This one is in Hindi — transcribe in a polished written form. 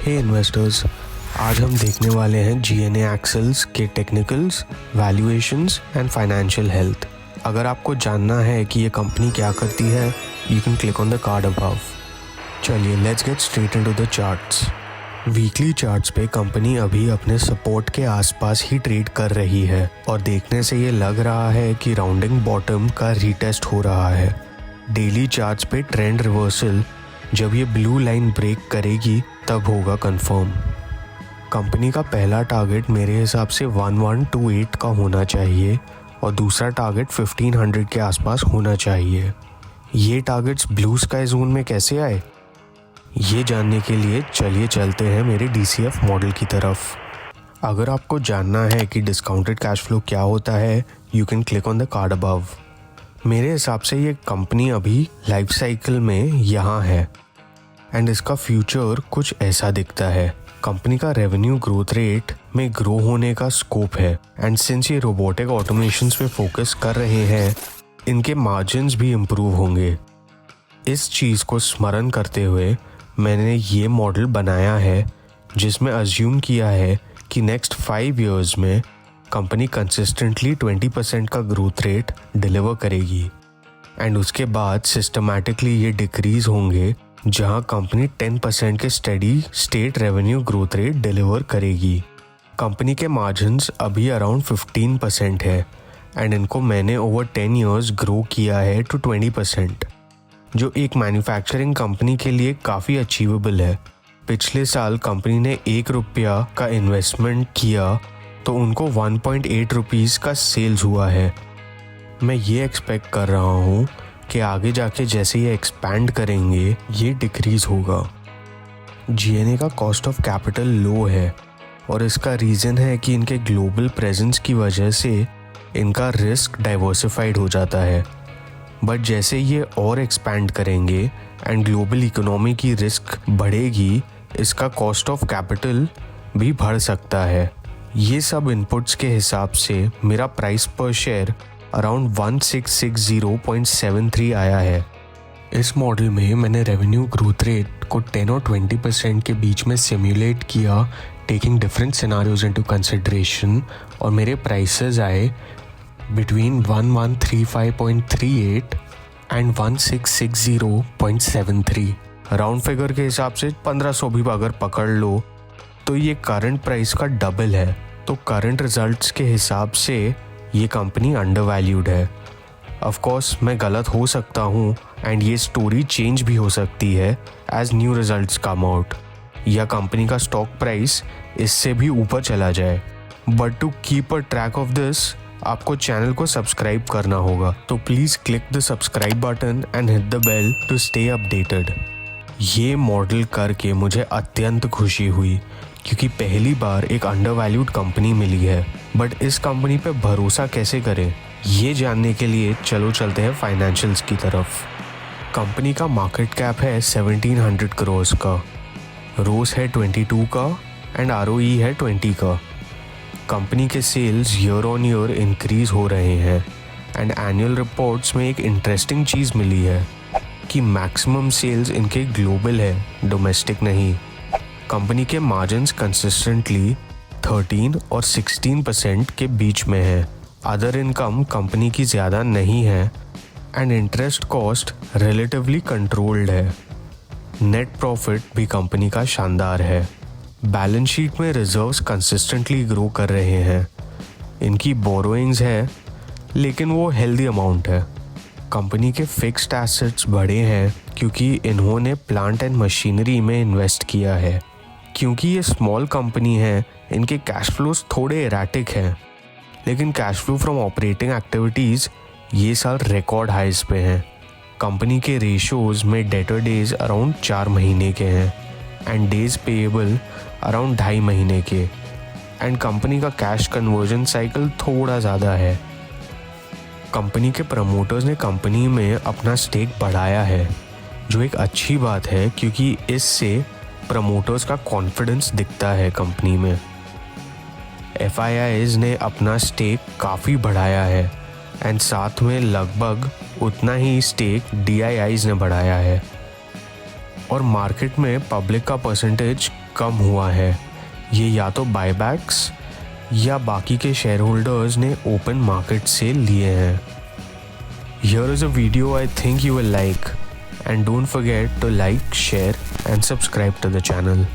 हे इन्वेस्टर्स, आज हम देखने वाले हैं जीएनए एक्सेल्स के technicals, valuations and financial health. अगर आपको जानना है कि ये कंपनी क्या करती है, you can click on the card above. चलिए let's get straight into the charts. Weekly charts पे कंपनी अभी अपने सपोर्ट के आसपास ही ट्रेड कर रही है और देखने से ये लग रहा है कि राउंडिंग बॉटम का रीटेस्ट हो रहा है। डेली चार्ट्स पे ट्रेंड रिवर्सल जब ये ब्लू लाइन ब्रेक करेगी तब होगा कंफर्म। कंपनी का पहला टारगेट मेरे हिसाब से 1128 का होना चाहिए और दूसरा टारगेट 1500 के आसपास होना चाहिए। ये टारगेट्स ब्लू स्काई जोन में कैसे आए, ये जानने के लिए चलिए चलते हैं मेरे DCF मॉडल की तरफ। अगर आपको जानना है कि डिस्काउंटेड कैश फ्लो क्या होता है, you can click on the card above. मेरे हिसाब से ये कंपनी अभी लाइफ साइकिल में यहाँ है एंड इसका फ्यूचर कुछ ऐसा दिखता है। कंपनी का रेवेन्यू ग्रोथ रेट में ग्रो होने का स्कोप है एंड सिंस ये रोबोटिक ऑटोमेशंस पे फोकस कर रहे हैं, इनके मार्जिन्स भी इम्प्रूव होंगे। इस चीज़ को स्मरण करते हुए मैंने ये मॉडल बनाया है जिसमें अज्यूम किया है कि नेक्स्ट 5 इयर्स में कंपनी कंसिस्टेंटली 20% का ग्रोथ रेट डिलीवर करेगी एंड उसके बाद सिस्टमैटिकली ये डिक्रीज होंगे जहां कंपनी 10% के steady state revenue growth rate deliver करेगी। कंपनी के मार्जिन्स अभी अराउंड 15% है एंड इनको मैंने ओवर 10 इयर्स ग्रो किया है टू 20%, जो एक मैन्युफैक्चरिंग कंपनी के लिए काफ़ी अचीवेबल है। पिछले साल कंपनी ने ₹1 का इन्वेस्टमेंट किया तो उनको 1.8 रुपीज़ का सेल्स हुआ है। मैं ये एक्सपेक्ट कर रहा हूँ कि आगे जाके जैसे ये एक्सपैंड करेंगे ये डिक्रीज होगा। जीएनए का कॉस्ट ऑफ कैपिटल लो है और इसका रीज़न है कि इनके ग्लोबल प्रेजेंस की वजह से इनका रिस्क डाइवर्सिफाइड हो जाता है। बट जैसे ये और एक्सपैंड करेंगे एंड ग्लोबल इकोनॉमी की रिस्क बढ़ेगी, इसका कॉस्ट ऑफ कैपिटल भी बढ़ सकता है। ये सब इनपुट्स के हिसाब से मेरा प्राइस पर शेयर अराउंड 1660.73 आया है। इस मॉडल में मैंने रेवेन्यू ग्रोथ रेट को 10 और 20% के बीच में सिमुलेट किया, taking different scenarios into consideration, और मेरे प्राइसेस आए बिटवीन 1135.38 एंड 1660.73। राउंड फिगर के हिसाब से 1500 भी अगर पकड़ लो तो ये करंट प्राइस का डबल है। तो करंट रिजल्ट्स के हिसाब से ये कंपनी अंडरवैल्यूड है। ऑफ कोर्स मैं गलत हो सकता हूँ एंड ये स्टोरी चेंज भी हो सकती है as new results come out, या कंपनी का स्टॉक प्राइस इससे भी ऊपर चला जाए। But to keep a track of this आपको चैनल को सब्सक्राइब करना होगा, तो please click the subscribe button and hit the bell to stay updated. ये मॉडल करके मुझे अत्यंत खुशी हुई क्योंकि पहली बार एक अंडरवैल्यूड कंपनी मिली है। बट इस कंपनी पे भरोसा कैसे करें, ये जानने के लिए चलो चलते हैं फाइनेंशियल्स की तरफ। कंपनी का मार्केट कैप है 1700 करोड़ का, रोस है 22 का एंड ROE है 20 का। कंपनी के sales year on year increase हो रहे हैं एंड एनुअल रिपोर्ट्स में एक इंटरेस्टिंग चीज़ मिली है कि मैक्सिमम सेल्स इनके ग्लोबल है, डोमेस्टिक नहीं। कंपनी के मार्जिन्स कंसिस्टेंटली 13 और 16% के बीच में है। अदर इनकम कंपनी की ज़्यादा नहीं है and interest cost relatively controlled है। नेट प्रॉफिट भी कंपनी का शानदार है। बैलेंस शीट में रिजर्व्स कंसिस्टेंटली ग्रो कर रहे हैं। इनकी बोरोइंग्स है लेकिन वो हेल्दी अमाउंट है। कंपनी के फिक्स्ड एसेट्स बढ़े हैं क्योंकि इन्होंने प्लांट एंड मशीनरी में इन्वेस्ट किया है। क्योंकि ये स्मॉल कंपनी है, इनके कैश फ्लोज थोड़े एराटिक हैं, लेकिन cash flow from operating activities ये साल रिकॉर्ड हाइज पे हैं। कंपनी के रेशोज़ में डेटर डेज अराउंड 4 महीने के हैं एंड डेज पेएबल अराउंड 2.5 महीने के एंड कंपनी का कैश कन्वर्जन साइकिल थोड़ा ज़्यादा है। कंपनी के प्रमोटर्स ने कंपनी में अपना स्टेक बढ़ाया है, जो एक अच्छी बात है क्योंकि इससे प्रमोटर्स का कॉन्फिडेंस दिखता है कंपनी में। FIIs ने अपना स्टेक काफ़ी बढ़ाया है एंड साथ में लगभग उतना ही स्टेक DIIs ने बढ़ाया है। और मार्केट में पब्लिक का परसेंटेज कम हुआ है। ये या तो बायबैक्स या बाकी के शेयर होल्डर्स ने ओपन मार्केट से लिए हैं। Here is a video I think you will like, and don't forget to like, share and subscribe to the channel.